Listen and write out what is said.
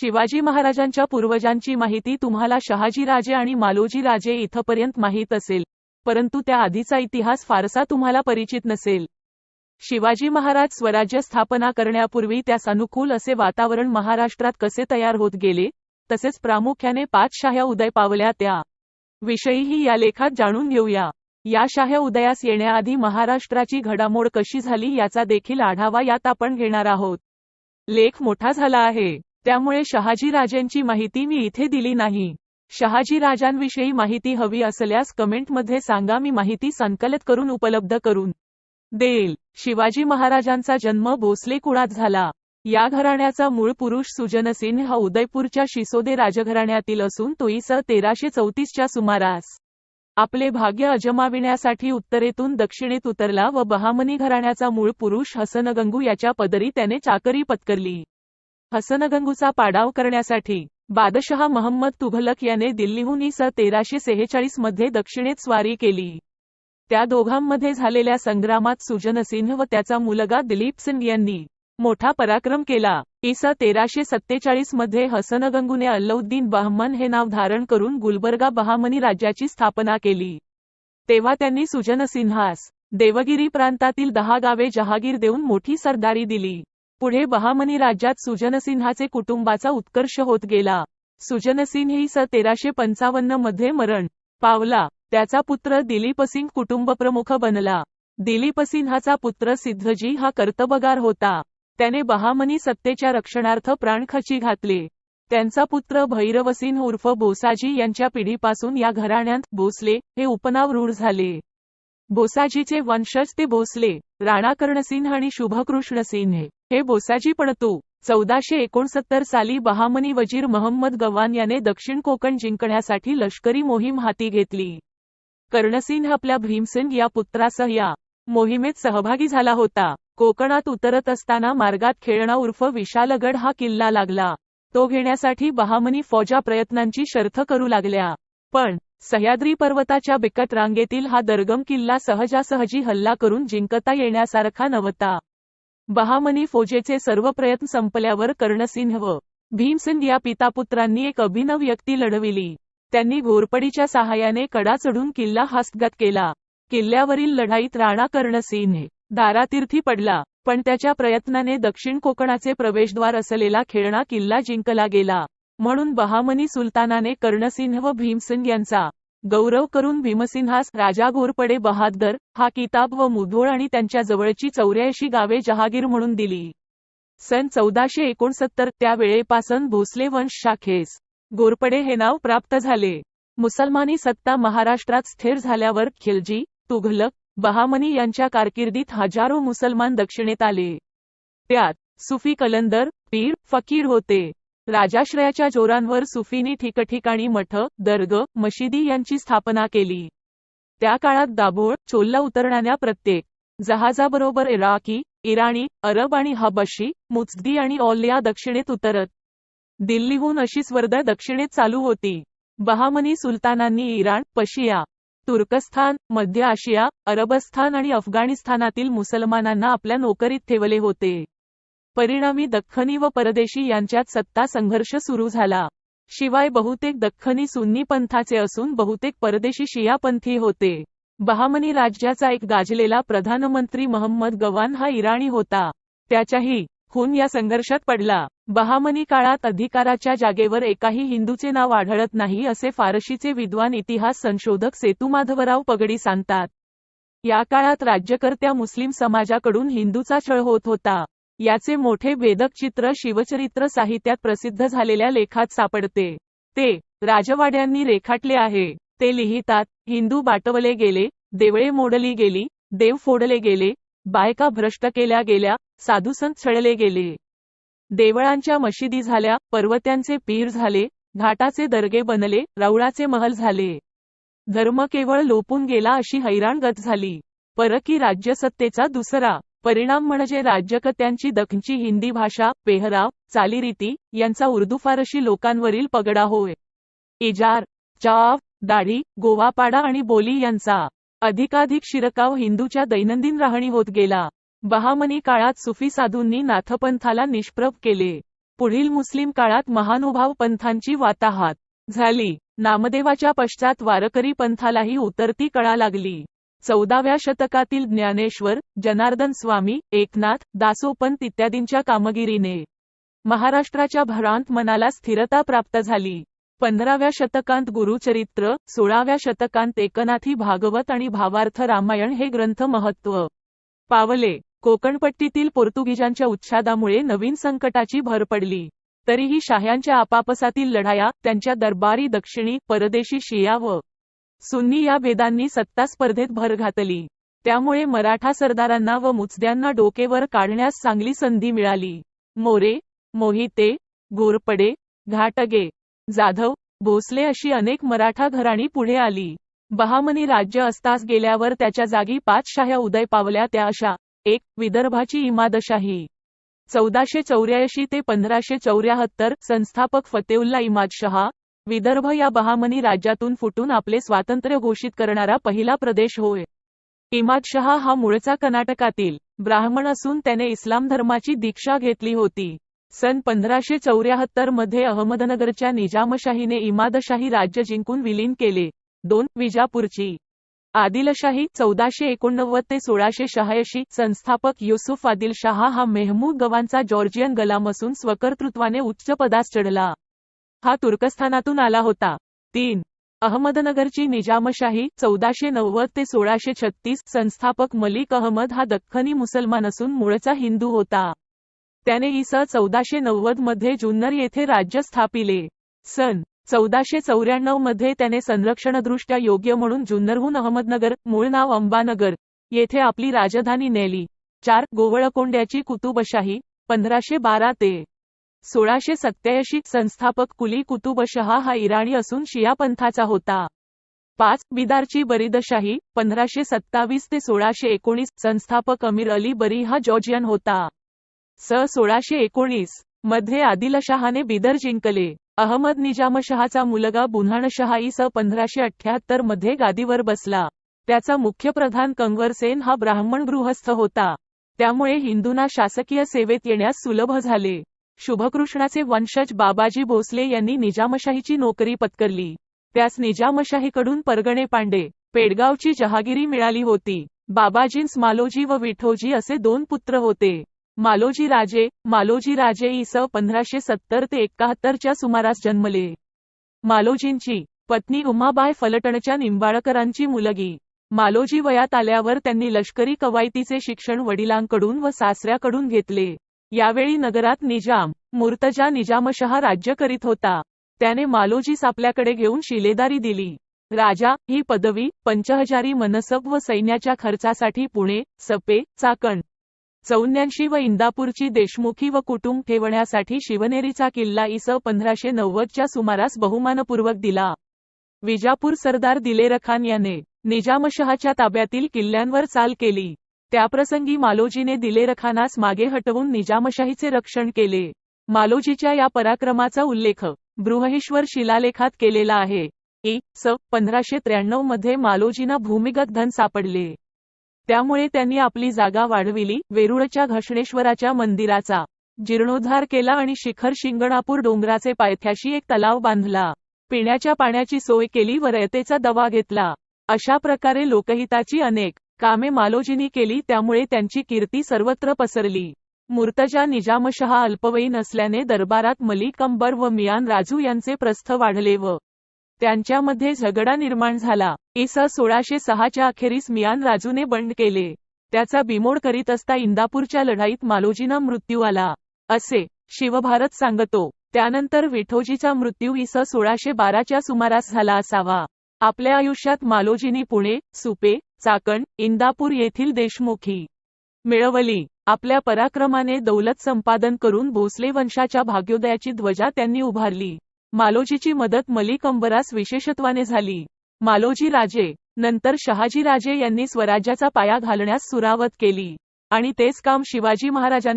शिवाजी महाराजांच्या पूर्वजांची माहिती तुम्हाला शहाजीराजे आणि मालोजीराजे इथपर्यंत माहीत असेल, परंतु त्या आधीचा इतिहास फारसा तुम्हाला परिचित नसेल. शिवाजी महाराज स्वराज्य स्थापना करण्यापूर्वी त्यास अनुकूल असे वातावरण महाराष्ट्रात कसे तयार होत गेले, तसेच प्रामुख्याने 5 शाह्या उदय पावल्या त्या विषयीही या लेखात जाणून घेऊया. या शाह्या उदयास येण्याआधी महाराष्ट्राची घडामोड कशी झाली याचा देखील आढावा यात आपण घेणार आहोत. लेख मोठा झाला आहे, त्यामुळे शहाजीराजांची माहिती मी इथे दिली नाही. शहाजीराजांविषयी माहिती हवी असल्यास कमेंटमध्ये सांगा, मी माहिती संकलित करून उपलब्ध करून देईल. शिवाजी महाराजांचा जन्म भोसले कुळात झाला. या घराण्याचा मूळ पुरुष सुजनसिंह हा उदयपूरच्या शिसोदे राजघराण्यातील असून तो इ.स. 1334च्या सुमारास आपले भाग्य अजमाविण्यासाठी उत्तरेतून दक्षिणेत उतरला व बहामनी घराण्याचा मूळ पुरुष हसनगंगू याच्या पदरी त्याने चाकरी पत्करली. हसनगंगूचा पाडाव करण्यासाठी बादशहा महम्मद तुघलक याने दिल्लीहून इ.स. 1346 मध्ये दक्षिणेत स्वारी केली. त्या दोघांमध्ये झालेल्या संग्रामात सुजनसिंह व त्याचा मुलगा दिलीपसिंग यांनी मोठा पराक्रम केला. इ.स. 1347 मध्ये हसनगंगूने अल्लाउद्दीन बहमन हे नाव धारण करून गुलबर्गा बहामनी राज्याची स्थापना केली. तेव्हा त्यांनी सुजनसिंहास देवगिरी प्रांतातील 10 गावे जहागीर देऊन मोठी सरदारी दिली. पुढे बहामनी राज्यात सुजनसिंहाचे कुटुंबाचा उत्कर्ष होत गेला. सुजनसिंह इ.स. 1355 मध्ये मरण पावला. त्याचा पुत्र दिलीपसिंग कुटुंबप्रमुख बनला. दिलीपसिंहाचा पुत्र सिद्धजी हा कर्तबगार होता. त्याने बहामनी सत्तेच्या रक्षणार्थ प्राणखची घातले. त्यांचा पुत्र भैरवसिंह उर्फ बोसाजी यांच्या पिढीपासून या घराण्यात भोसले हे उपनाव रूढ झाले. बोसाजीचे वंशज ते भोसले, राणा कर्णसिंह आणि शुभकृष्णसिंह हे बोसाजी पणतू. 1469 साली बहामनी वजीर महम्मद गवान याने दक्षिण कोकण जिंकण्यासाठी लष्करी मोहीम हाती घेतली. कर्णसिंह आपल्या भीमसिंग या पुत्रासह या मोहिमेत सहभागी झाला होता. कोकणात उतरत असताना मार्गात खेळणा उर्फ विशालगड हा किल्ला लागला. तो घेण्यासाठी बहामनी फौजा प्रयत्नांची शर्थ करू लागल्या, पण सह्याद्री पर्वताच्या बिकट रांगेतील हा दर्गम किल्ला सहजासहजी हल्ला करून जिंकता येण्यासारखा नव्हता. बहामनी फौजेचे सर्व प्रयत्न संपल्यावर कर्णसिंह व भीमसिंग या पितापुत्रांनी एक अभिनव युक्ती लढविली. त्यांनी घोरपडीच्या सहाय्याने कडा चढून किल्ला हस्तगत केला. किल्ल्यावरील लढाईत राणा कर्णसिंह दारातीर्थी पडला, पण त्याच्या प्रयत्नाने दक्षिण कोकणाचे प्रवेशद्वार असलेला खेळणा किल्ला जिंकला गेला. म्हणून बहामनी सुलतानाने कर्णसिंह व भीमसिंग यांचा गौरव करून भीमसिंहास राजा घोरपडे बहादर हा किताब व मुधोळ आणि त्यांच्या जवळची 84 गावे जहागीर म्हणून दिली. सन 1469 त्या वेळेपासून भोसले वंश शाखेस घोरपडे हे नाव प्राप्त झाले. मुसलमानी सत्ता महाराष्ट्रात स्थिर झाल्यावर खिलजी, तुघलक, बहामनी यांच्या कारकिर्दीत हजारो मुसलमान दक्षिणेत आले. त्यात सुफी कलंदर, पीर, फकीर होते. राजाश्रयाच्या जोरांवर सुफींनी ठिकठिकाणी मठ, दर्ग, मशिदी यांची स्थापना केली. त्या काळात दाभोळ, चोल्ला उतरणाऱ्या प्रत्येक जहाजाबरोबर इराकी, इराणी, अरब आणि हबशी, मुत्सदी आणि औलिया दक्षिणेत उतरत. दिल्लीहून अशी स्पर्धा दक्षिणेत चालू होती. बहामनी सुलतानांनी इराण, पर्शिया, तुर्कस्थान, मध्य आशिया, अरबस्थान आणि अफगाणिस्तानातील मुसलमानांना आपल्या नोकरीत ठेवले होते. परिणामी दख्खनी व परदेशी यांच्यात सत्ता संघर्ष सुरू झाला. शिवाय बहुतेक दख्खनी सुन्नी पंथाचे असून बहुतेक परदेशी शियापंथी होते. बहामनी राज्याचा एक गाजलेला प्रधानमंत्री महम्मद गवान हा इराणी होता. त्याच्याही खून या संघर्षात पडला. बहामनी काळात अधिकाराच्या जागेवर एकाही हिंदूचे नाव आढळत नाही असे फारशीचे विद्वान इतिहास संशोधक सेतुमाधवराव पगडी सांगतात. या काळात राज्यकर्त्या मुस्लिम समाजाकडून हिंदूचा छळ होत होता. याचे मोठे भेदक चित्र शिवचरित्र साहित्यात प्रसिद्ध झालेल्या लेखात सापडते. ते राजवाड्यांनी रेखाटले आहे. ते लिहितात, हिंदू बाटवले गेले, देवळे मोडली गेली, देव फोडले गेले, बायका भ्रष्ट केल्या गेल्या, साधुसंत छळले गेले. देवळांच्या मशिदी झाल्या, पर्वत्यांचे पीर झाले, घाटाचे दर्गे बनले, राऊळाचे महल झाले. धर्म केवळ लोपून गेला अशी हैराण गत झाली. परकी राज्यसत्तेचा दुसरा परिणाम म्हणजे राज्यकर्त्यांची दखनची हिंदी भाषा, पेहराव, चालीरीती यांचा उर्दू फारशी लोकांवरील पगडा होय. इजार, चाव, दाढी, गोवापाडा आणि बोली यांचा अधिकाधिक शिरकाव हिंदूच्या दैनंदिन राहणी होत गेला. बहामनी काळात सुफी साधूंनी नाथपंथाला निष्प्रभ केले. पुढील मुस्लिम काळात महानुभाव पंथांची वाताहात झाली. नामदेवाच्या पश्चात वारकरी पंथालाही उतरती कळा लागली. 14व्या शतकातील ज्ञानेश्वर, जनार्दन स्वामी, एकनाथ, दासोपंत इत्यादींच्या कामगिरीने महाराष्ट्राच्या भ्रांत मनाला स्थिरता प्राप्त झाली. 15व्या शतकांत गुरुचरित्र, 16व्या शतकांत एकनाथी भागवत आणि भावार्थ रामायण हे ग्रंथ महत्त्व पावले. कोकणपट्टीतील पोर्तुगीजांच्या उच्छादामुळे नवीन संकटाची भर पडली. तरीही शाह्यांच्या आपापसातील लढाया, त्यांच्या दरबारी दक्षिणी, परदेशी शिया व सुन्नी या भेदांनी सत्ता स्पर्धेत भर घातली. त्यामुळे मराठा सरदारांना व मुत्सद्यांना डोकेवर काढण्यास चांगली संधी मिळाली. मोरे, मोहिते, घोरपडे, घाटगे, जाधव, भोसले अशी अनेक मराठा घराणी पुढे आली. बहामनी राज्य अस्तास गेल्यावर त्याच्या जागी 5 शाह्या उदय पावल्या. त्या अशा: 1. विदर्भाची इमादशाही 1484 ते 1574, संस्थापक फतेउल्ला इमादशहा. विदर्भ या बहामनी राज्यातून फुटून आपले स्वातंत्र्य घोषित करणारा पहिला प्रदेश होय. इमादशहा हा मूळचा कर्नाटकातील ब्राह्मण असून त्याने इस्लाम धर्माची दीक्षा घेतली होती. सन 1574 मध्ये अहमदनगरच्या निजामशाहीने इमादशाही राज्य जिंकून विलीन केले. 2. विजापूरची आदिलशाही 1489 ते 1686, संस्थापक युसुफ आदिलशहा हा मेहमूद गवांचा जॉर्जियन गलाम असून स्वकर्तृत्वाने उच्च पदास चढला. हा तुर्कस्थानातून आला होता. 3. अहमदनगरची निजामशाही 1490 ते 1636, संस्थापक मलिक अहमद हा दख्खनी मुसलमान असून मूळचा हिंदू होता. त्याने इ.स. 1490 मध्ये जुन्नर येथे राज्य स्थापिले. सन 1494 मध्ये त्याने संरक्षणदृष्ट्या योग्य म्हणून जुन्नरहून अहमदनगर, मूळ नाव अंबानगर, येथे आपली राजधानी नेली. 4. गोवळकोंड्याची कुतुबशाही 1512 ते 1687, संस्थापक कुली कुतुबशहा हा इराणी असून शिया पंथाचा होता. 5. बिदारची बरीदशाही 1527 ते 1619, संस्थापक अमीर अली बरी हा जॉर्जियन होता. स 1619 मध्ये आदिलशहाने बिदर जिंकले. अहमद निजामशहाचा मुलगा बुऱ्हानशहा इ.स. 1578 मध्ये गादीवर बसला. त्याचा मुख्य प्रधान कंवरसेन हा ब्राह्मण गृहस्थ होता. त्यामुळे हिंदूंना शासकीय सेवेत येण्यास सुलभ झाले. शुभकृष्णाचे वंशज बाबाजी भोसले यांनी निजामशाहीची नोकरी पत्करली. त्यास निजामशाहीकडून परगणे पांडे, पेडगावची जहागिरी मिळाली होती. बाबाजींस मालोजी व विठोजी असे 2 पुत्र होते. मालोजी राजे इ.स. 1570 ते 71 च्या सुमारास जन्मले. मालोजींची पत्नी उमाबाई फलटणच्या निंबाळकरांची मुलगी. मालोजी वयात आल्यावर त्यांनी लष्करी कवायतीचे शिक्षण वडिलांकडून व सासऱ्याकडून घेतले. यावेळी नगरात निजाम मुर्तजा निजामशहा राज्य करीत होता. त्याने मालोजीस आपल्याकडे घेऊन शिलेदारी दिली. राजा ही पदवी, पंचहजारी मनसब व सैन्याच्या खर्चासाठी पुणे, सपे, चाकण, चौन्यांशी व इंदापूरची देशमुखी व कुटुंब ठेवण्यासाठी शिवनेरीचा किल्ला इ.स. 1590 च्या सुमारास बहुमानपूर्वक दिला. विजापूर सरदार दिलेरखान याने निजामशहाच्या ताब्यातील किल्ल्यांवर चाल केली. त्याप्रसंगी मालोजीने दिलेरखानास मागे हटवून निजामशाहीचे रक्षण केले. मालोजीच्या या पराक्रमाचा उल्लेख बृहदीश्वर शिलालेखात केलेला आहे. इ.स. 1593 मध्ये मालोजींना भूमिगत धन सापडले. त्यामुळे त्यांनी आपली जागा वाढविली, वेरूळच्या घृष्णेश्वराच्या मंदिराचा जीर्णोद्धार केला आणि शिखर शिंगणापूर डोंगराचे पायथ्याशी एक तलाव बांधला. पिण्याच्या पाण्याची सोय केली व रयतेचा दवा घेतला. अशा प्रकारे लोकहिताची अनेक कामे मालोजींनी केली. त्यामुळे त्यांची कीर्ती सर्वत्र पसरली. मुर्तजा निजामशहा अल्पवयीन असल्याने दरबारात मलिक अंबर व मियान राजू यांचे प्रस्थ वाढले व त्यांच्यामध्ये झगडा निर्माण झाला. इ.स. 1606 च्या अखेरीस मियान राजूने बंड केले. त्याचा बिमोड करीत असता इंदापूरच्या लढाईत मालोजींना मृत्यू आला, असे शिवभारत सांगतो. त्यानंतर विठोजीचा मृत्यू इ.स. 1612 च्या सुमारास झाला असावा. आपल्या आयुष्यात मालोजींनी पुणे, सुपे, चाकण, इंदापूर येथील देशमुखी मिळवली. आपल्या पराक्रमाने दौलत संपादन करून भोसले वंशाच्या भाग्योदयाची ध्वजा त्यांनी उभारली. मालोजीची मदत मलिक अंबरास विशेषत्वाने झाली. मालोजी राजे नंतर शहाजी राजे यांनी स्वराज्याचा पाया घालण्यास सुरावत केली आणि तेच काम शिवाजी महाराजांनी